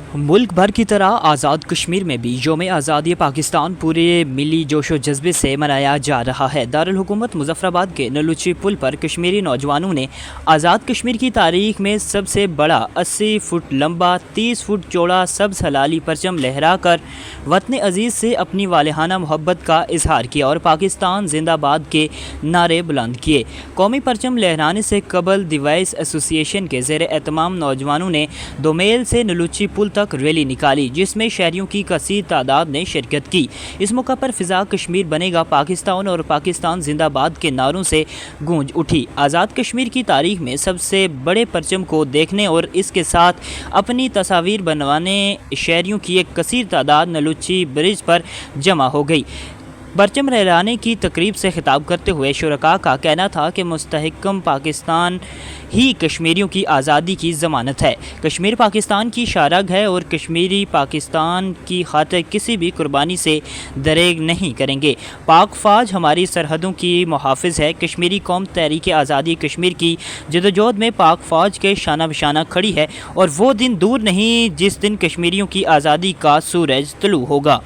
मुल्क भर की तरह आज़ाद कश्मीर में भी यौम आज़ादी पाकिस्तान पूरे मिली जोशो जज्बे से मनाया जा रहा है। दारुल हुकूमत मुजफ्फराबाद के नलुची पुल पर कश्मीरी नौजवानों ने आज़ाद कश्मीर की तारीख में सबसे बड़ा 80 फुट लंबा 30 फुट चौड़ा सब्ज़ हलाली परचम लहरा कर वतन अजीज़ से अपनी वालिहाना मोहब्बत का इजहार किया और पाकिस्तान जिंदाबाद के नारे बुलंद किए। कौमी परचम लहराने से कबल डिवाइस एसोसिएशन के ज़ेर एहतमाम नौजवानों ने दोमेल से नलुची पुल तक रैली निकाली, जिसमें शहरियों की कसीर तादाद ने शिरकत की। इस मौका पर फिजा कश्मीर बनेगा पाकिस्तान और पाकिस्तान जिंदाबाद के नारों से गूंज उठी। आज़ाद कश्मीर की तारीख में सबसे बड़े परचम को देखने और इसके साथ अपनी तस्वीर बनवाने शहरियों की एक कसीर तादाद नलुची ब्रिज पर जमा हो गई। परचम लहराने की तकरीब से खिताब करते हुए शुरका का कहना था कि मुस्तहकम पाकिस्तान ही कश्मीरियों की आज़ादी की ज़मानत है। कश्मीर पाकिस्तान की शारग है और कश्मीरी पाकिस्तान की खातिर किसी भी कुर्बानी से दरेग नहीं करेंगे। पाक फ़ौज हमारी सरहदों की मुहाफ़िज़ है। कश्मीरी कौम तहरीक आज़ादी कश्मीर की जदोजहद में पाक फ़ौज के शाना बशाना खड़ी है और वो दिन दूर नहीं जिस दिन कश्मीरियों की आज़ादी का सूरज तुलू होगा।